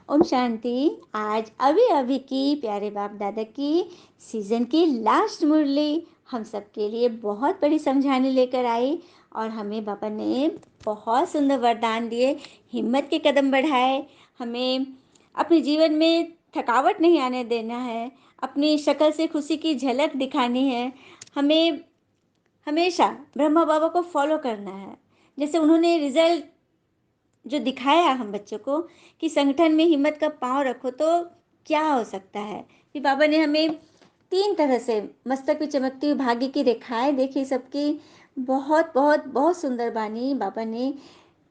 ओम शांति। आज अभी अभी की प्यारे बाप दादा की सीजन की लास्ट मुरली हम सबके लिए बहुत बड़ी समझाने लेकर आई और हमें बाबा ने बहुत सुंदर वरदान दिए, हिम्मत के कदम बढ़ाए। हमें अपने जीवन में थकावट नहीं आने देना है, अपनी शक्ल से खुशी की झलक दिखानी है। हमें हमेशा ब्रह्मा बाबा को फॉलो करना है, जैसे उन्होंने रिजल्ट जो दिखाया हम बच्चों को कि संगठन में हिम्मत का पाँव रखो तो क्या हो सकता है। फिर बाबा ने हमें 3 तरह से मस्तक पे चमकती हुई भाग्य की रेखाएं देखी सबकी। बहुत बहुत बहुत सुंदर बानी बाबा ने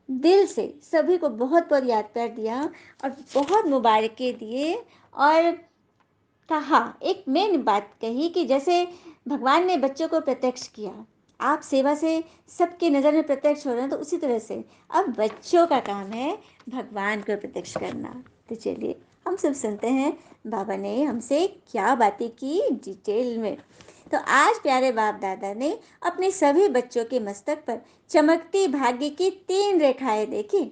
दिल से सभी को बहुत बहुत याद प्यार दिया और बहुत मुबारकें दिए। और कहा, एक मेन बात कही कि जैसे भगवान ने बच्चों को प्रत्यक्ष किया, आप सेवा से सबकी नज़र में प्रत्यक्ष हो रहे हैं, तो उसी तरह से अब बच्चों का काम है भगवान को प्रत्यक्ष करना। तो चलिए हम सब सुनते हैं बाबा ने हमसे क्या बातें की डिटेल में। तो आज प्यारे बाप दादा ने अपने सभी बच्चों के मस्तक पर चमकती भाग्य की 3 रेखाएं देखी।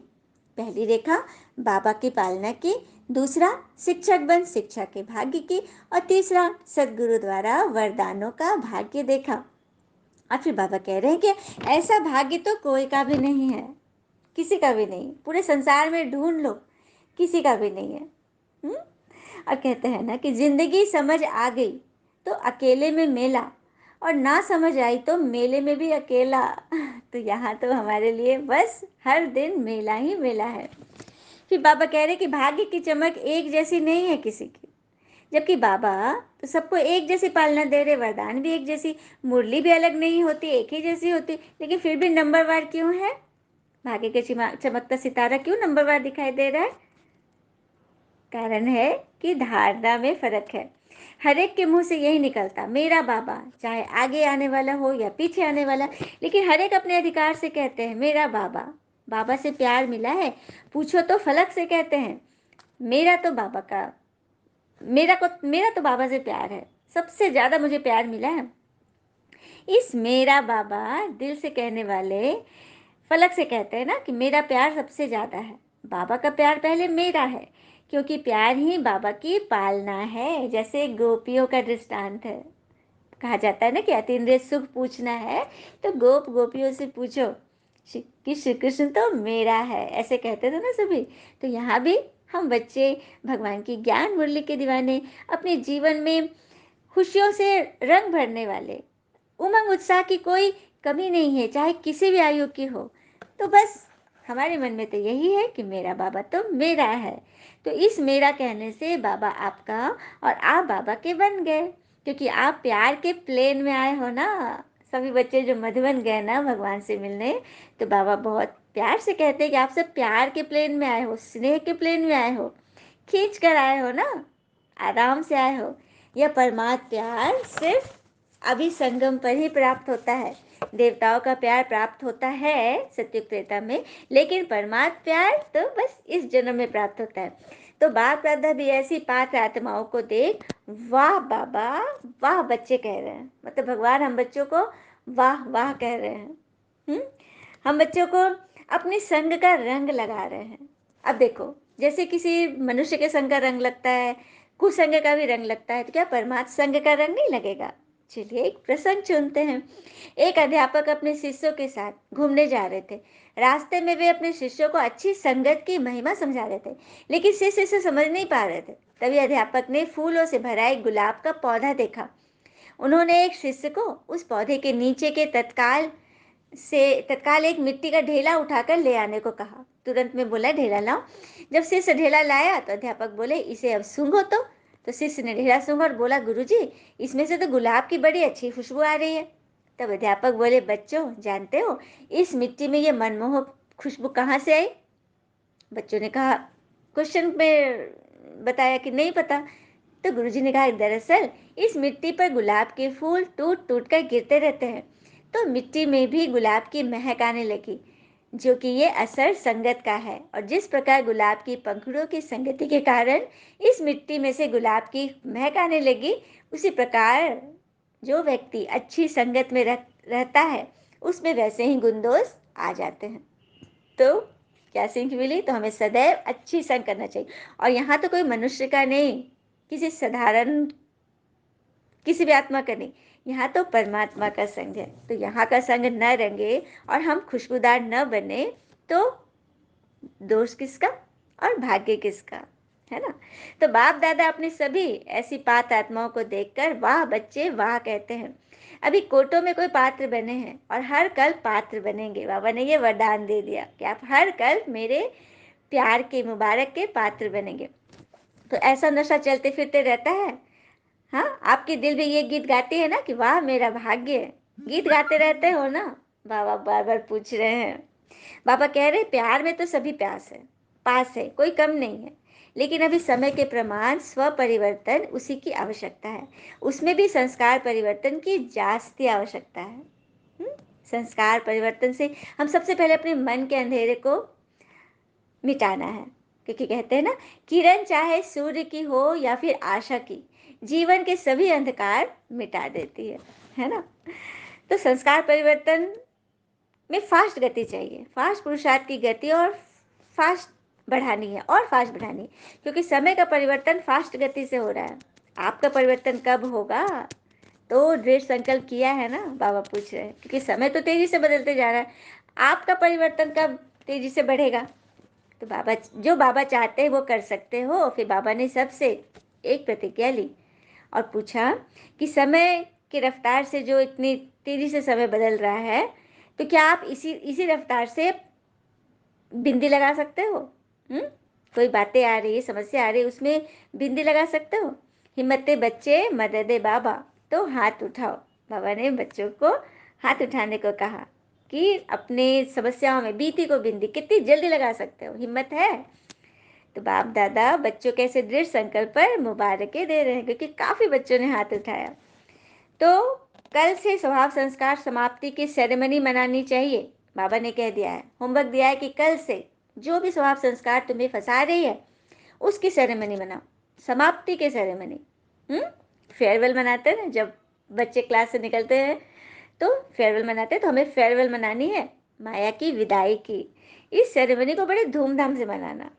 पहली रेखा बाबा की पालना की, दूसरा शिक्षक बन शिक्षा के भाग्य की, और तीसरा सदगुरु द्वारा वरदानों का भाग्य देखा। और फिर बाबा कह रहे हैं कि ऐसा भाग्य तो कोई का भी नहीं है, किसी का भी नहीं, पूरे संसार में ढूंढ लो, किसी का भी नहीं है। हुँ? और कहते हैं ना कि जिंदगी समझ आ गई तो अकेले में मेला, और ना समझ आई तो मेले में भी अकेला। तो यहाँ तो हमारे लिए बस हर दिन मेला ही मेला है। फिर बाबा कह रहे कि भाग्य की चमक एक जैसी नहीं है किसी की, जबकि बाबा तो सबको एक जैसी पालना दे रहे, वरदान भी एक जैसी, मुरली भी अलग नहीं होती, एक ही जैसी होती, लेकिन फिर भी नंबरवार क्यों है? भाग्य के चमकता सितारा क्यों नंबरवार दिखाई दे रहा है? कारण है कि धारणा में फर्क है। हर एक के मुंह से यही निकलता, मेरा बाबा, चाहे आगे आने वाला हो या पीछे आने वाला, लेकिन हर एक अपने अधिकार से कहते हैं मेरा बाबा। बाबा से प्यार मिला है, पूछो तो फलक से कहते हैं मेरा तो बाबा का, मेरा तो बाबा से प्यार है, सबसे ज्यादा मुझे प्यार मिला है। इस मेरा बाबा दिल से कहने वाले फलक से कहते हैं ना कि मेरा प्यार सबसे ज्यादा है। बाबा का प्यार पहले मेरा है, क्योंकि प्यार ही बाबा की पालना है। जैसे गोपियों का दृष्टांत है, कहा जाता है ना कि अतीन्द्रिय सुख पूछना है तो गोप गोपियों से पूछो कि श्री कृष्ण तो मेरा है, ऐसे कहते थे ना सभी। तो यहाँ भी हम बच्चे भगवान की ज्ञान मुरली के दीवाने, अपने जीवन में खुशियों से रंग भरने वाले, उमंग उत्साह की कोई कमी नहीं है, चाहे किसी भी आयु की हो। तो बस हमारे मन में तो यही है कि मेरा बाबा तो मेरा है। तो इस मेरा कहने से बाबा आपका और आप बाबा के बन गए, क्योंकि आप प्यार के प्लेन में आए हो ना। सभी बच्चे जो मधुबन गए ना भगवान से मिलने, तो बाबा बहुत प्यार से कहते हैं कि आप सब प्यार के प्लेन में आए हो, स्नेह के प्लेन में आए हो, खींच कर आए हो ना, आराम से आए हो। यह परमात्म प्यार सिर्फ अभी संगम पर ही प्राप्त होता है। देवताओं का प्यार प्राप्त होता है सत्युग त्रेता में, लेकिन परमात्म प्यार तो बस इस जन्म में प्राप्त होता है। तो बाप दादा भी ऐसी पात्र आत्माओं को देख वाह बाबा वाह बच्चे कह रहे हैं, मतलब भगवान हम बच्चों को वाह वाह कह रहे हैं। हम बच्चों को अपने संग का रंग लगा रहे हैं। अब देखो, जैसे किसी मनुष्य के संग का रंग लगता है, कुसंग का भी रंग लगता है, तो क्या परमात्म संग का रंग नहीं लगेगा? चलिए एक प्रसंग चुनते हैं। एक अध्यापक अपने शिष्यों के साथ घूमने जा रहे थे। रास्ते में वे अपने शिष्यों को अच्छी संगत की महिमा समझा रहे थे, लेकिन शिष्य इसे समझ नहीं पा रहे थे। तभी अध्यापक ने फूलों से भरा एक गुलाब का पौधा देखा। उन्होंने एक शिष्य को उस पौधे के नीचे के तत्काल एक मिट्टी का ढेला उठाकर ले आने को कहा। तुरंत में बोला ढेला लाओ। जब शिष्य ढेला लाया तो अध्यापक बोले इसे अब सूंघो। तो शिष्य ने ढेला सूंघा और बोला गुरुजी, इसमें से तो गुलाब की बड़ी अच्छी खुशबू आ रही है। तब अध्यापक बोले बच्चों, जानते हो इस मिट्टी में ये मनमोहक खुशबू कहाँ से आई? बच्चों ने कहा, क्वेश्चन में बताया कि नहीं पता। तो गुरुजी ने कहा दरअसल इस मिट्टी पर गुलाब के फूल टूट टूट कर गिरते रहते हैं, तो मिट्टी में भी गुलाब की महक आने लगी, जो कि ये असर संगत का है। और जिस प्रकार गुलाब की पंखुड़ियों की संगति के कारण इस मिट्टी में से गुलाब की महक आने लगी, उसी प्रकार जो व्यक्ति अच्छी संगत में रहता है उसमें वैसे ही गुण दोष आ जाते हैं। तो क्या सीख मिली? तो हमें सदैव अच्छी संग करना चाहिए। और यहाँ तो कोई मनुष्य का नहीं, किसी साधारण किसी भी आत्मा का नहीं, यहाँ तो परमात्मा का संग है। तो यहाँ का संग न रंगे और हम खुशबूदार न बने तो दोष किसका और भाग्य किसका, है ना? तो बाप दादा अपने सभी ऐसी पात्र आत्माओं को देखकर वाह बच्चे वाह कहते हैं। अभी कोटो में कोई पात्र बने हैं और हर कल पात्र बनेंगे। बाबा ने ये वरदान दे दिया कि आप हर कल मेरे प्यार के मुबारक के पात्र बनेंगे। तो ऐसा नशा चलते फिरते रहता है। हाँ, आपके दिल में ये गीत गाती है ना कि वाह मेरा भाग्य। गीत गाते रहते हो ना? बाबा बार बार पूछ रहे हैं। बाबा कह रहे प्यार में तो सभी पास है, कोई कम नहीं है। लेकिन अभी समय के प्रमाण स्व परिवर्तन उसी की आवश्यकता है। उसमें भी संस्कार परिवर्तन की जास्ती आवश्यकता है। संस्कार परिवर्तन से हम सबसे पहले अपने मन के अंधेरे को मिटाना है। क्योंकि कहते हैं ना, किरण चाहे सूर्य की हो या फिर आशा की, जीवन के सभी अंधकार मिटा देती है ना? तो संस्कार परिवर्तन में फास्ट गति चाहिए, फास्ट पुरुषार्थ की गति और फास्ट बढ़ानी है और फास्ट बढ़ानी है। क्योंकि समय का परिवर्तन फास्ट गति से हो रहा है। आपका परिवर्तन कब होगा? तो दृढ़ संकल्प किया है ना? बाबा पूछ रहे हैं। क्योंकि समय तो तेजी से बदलते जा रहा है, आपका परिवर्तन कब तेजी से बढ़ेगा? तो बाबा चाहते हैं वो कर सकते हो। फिर बाबा ने सबसे एक प्रतिज्ञा ली और पूछा कि समय की रफ्तार से जो इतनी तेजी से समय बदल रहा है, तो क्या आप इसी रफ्तार से बिंदी लगा सकते हो? कोई बातें आ रही है, समस्या आ रही है, उसमें बिंदी लगा सकते हो? हिम्मते बच्चे मददे बाबा, तो हाथ उठाओ। बाबा ने बच्चों को हाथ उठाने को कहा कि अपने समस्याओं में बीती को बिंदी कितनी जल्दी लगा सकते हो, हिम्मत है? तो बाप दादा बच्चों के ऐसे दृढ़ संकल्प पर मुबारकें दे रहे हैं, क्योंकि काफी बच्चों ने हाथ उठाया। तो कल से स्वभाव संस्कार समाप्ति की सेरेमनी मनानी चाहिए। बाबा ने कह दिया है, होमवर्क दिया है कि कल से जो भी स्वभाव संस्कार तुम्हें फंसा रही है उसकी सेरेमनी मनाओ, समाप्ति की सेरेमनी। फेयरवेल मनाते हैं ना, जब बच्चे क्लास से निकलते हैं तो फेयरवेल मनाते हैं। तो हमें फेयरवेल मनानी है, माया की विदाई की। इस सेरेमनी को बड़े धूमधाम से मनाना।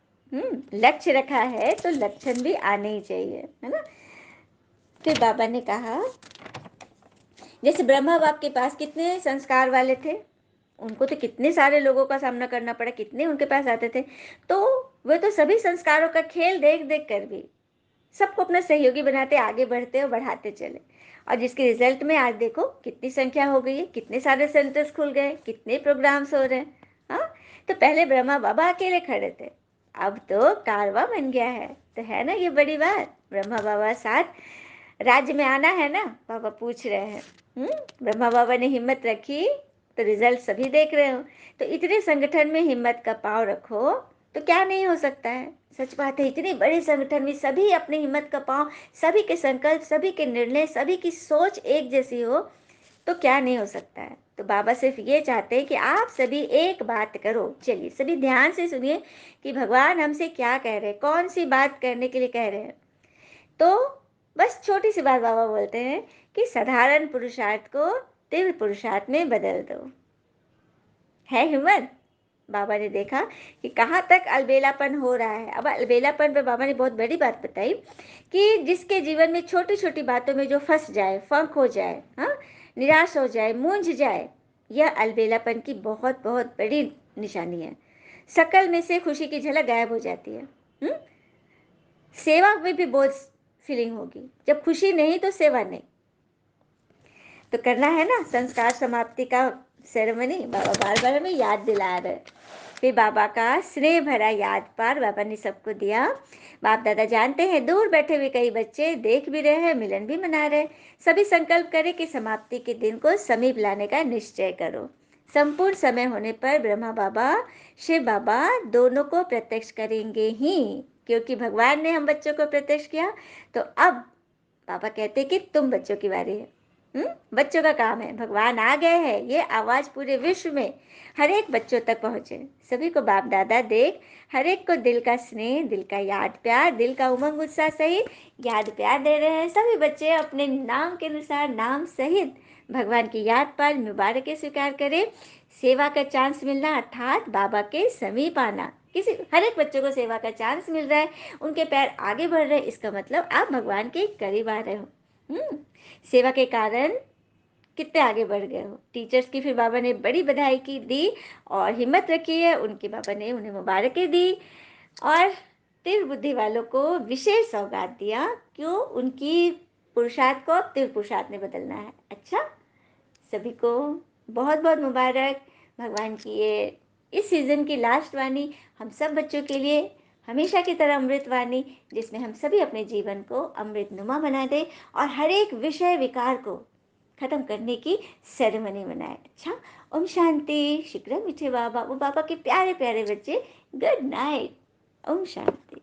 लक्ष्य रखा है तो लक्षण भी आने ही चाहिए, है ना? फिर बाबा ने कहा, जैसे ब्रह्मा बाप के पास कितने संस्कार वाले थे, उनको तो कितने सारे लोगों का सामना करना पड़ा, कितने उनके पास आते थे। तो वे तो सभी संस्कारों का खेल देख देख कर भी सबको अपना सहयोगी बनाते आगे बढ़ते और बढ़ाते चले। और जिसके रिजल्ट में आज देखो कितनी संख्या हो गई है, कितने सारे सेंटर्स खुल गए, कितने प्रोग्राम्स हो रहे हैं। हाँ, तो पहले ब्रह्मा बाबा अकेले खड़े थे, अब तो कारवां बन गया है। तो है ना ये बड़ी बात? ब्रह्मा बाबा साथ राज्य में आना है ना? बाबा पूछ रहे हैं। ब्रह्मा बाबा ने हिम्मत रखी तो रिजल्ट सभी देख रहे हो। तो इतने संगठन में हिम्मत का पांव रखो तो क्या नहीं हो सकता है। सच बात है, इतनी बड़ी संगठन में सभी अपने हिम्मत का पांव, सभी के संकल्प, सभी के निर्णय, सभी की सोच एक जैसी हो तो क्या नहीं हो सकता है। तो बाबा सिर्फ ये चाहते हैं कि आप सभी एक बात करो। चलिए सभी ध्यान से सुनिए कि भगवान हमसे क्या कह रहे हैं, कौन सी बात करने के लिए कह रहे हैं। तो बस छोटी सी बात बाबा बोलते हैं कि साधारण पुरुषार्थ को दिव्य पुरुषार्थ में बदल दो। है हिम्मत? बाबा ने देखा कि कहाँ तक अलबेलापन हो रहा है। अब अलबेलापन पे बाबा ने बहुत बड़ी बात बताई कि जिसके जीवन में छोटी छोटी बातों में जो फंस जाए, फंक हो जाए, हाँ, निराश हो जाए, मूंझ जाए, यह अलबेलापन की बहुत बहुत बड़ी निशानी है। शकल में से खुशी की झलक गायब हो जाती है। सेवा में भी बोझ फीलिंग होगी। जब खुशी नहीं तो सेवा नहीं। तो करना है ना संस्कार समाप्ति का सेरेमनी। बाबा बार बार हमें याद दिला रहे। फिर बाबा का स्नेह भरा याद पार बाबा ने सबको दिया। बाप दादा जानते हैं दूर बैठे हुए कई बच्चे देख भी रहे हैं, मिलन भी मना रहे। सभी संकल्प करें कि समाप्ति के दिन को समीप लाने का निश्चय करो। संपूर्ण समय होने पर ब्रह्मा बाबा, शिव बाबा दोनों को प्रत्यक्ष करेंगे ही, क्योंकि भगवान ने हम बच्चों को प्रत्यक्ष किया। तो अब पापा कहते कि तुम बच्चों की बारी है। बच्चों का काम है, भगवान आ गए हैं, ये आवाज पूरे विश्व में हर एक बच्चों तक पहुंचे। सभी को बाप दादा देख हर एक को दिल का स्नेह, दिल का याद प्यार, दिल का उमंग उत्साह सहित याद प्यार दे रहे हैं। सभी बच्चे अपने नाम के अनुसार नाम सहित भगवान की याद पार मुबारकें स्वीकार करें। सेवा का चांस मिलना अर्थात बाबा के समीप आना। किसी हर एक बच्चे को सेवा का चांस मिल रहा है, उनके पैर आगे बढ़ रहे हैं, इसका मतलब आप भगवान के करीब आ रहे हो। सेवा के कारण कितने आगे बढ़ गए हो। टीचर्स की फिर बाबा ने बड़ी बधाई की दी और हिम्मत रखी है, उनके बाबा ने उन्हें मुबारकें दी और तीव्र बुद्धि वालों को विशेष सौगात दिया। क्यों? उनकी पुरुषार्थ को अब तीव्र पुरुषार्थ में बदलना है। अच्छा, सभी को बहुत बहुत मुबारक। भगवान की ये इस सीज़न की लास्ट वाणी हम सब बच्चों के लिए हमेशा की तरह अमृत वाणी, जिसमें हम सभी अपने जीवन को अमृतनुमा बना दें और हर एक विषय विकार को खत्म करने की सेरेमनी मनाएं। अच्छा, ओम शांति। शीघ्र मीठे बाबा, वो बाबा के प्यारे प्यारे बच्चे, गुड नाइट। ओम शांति।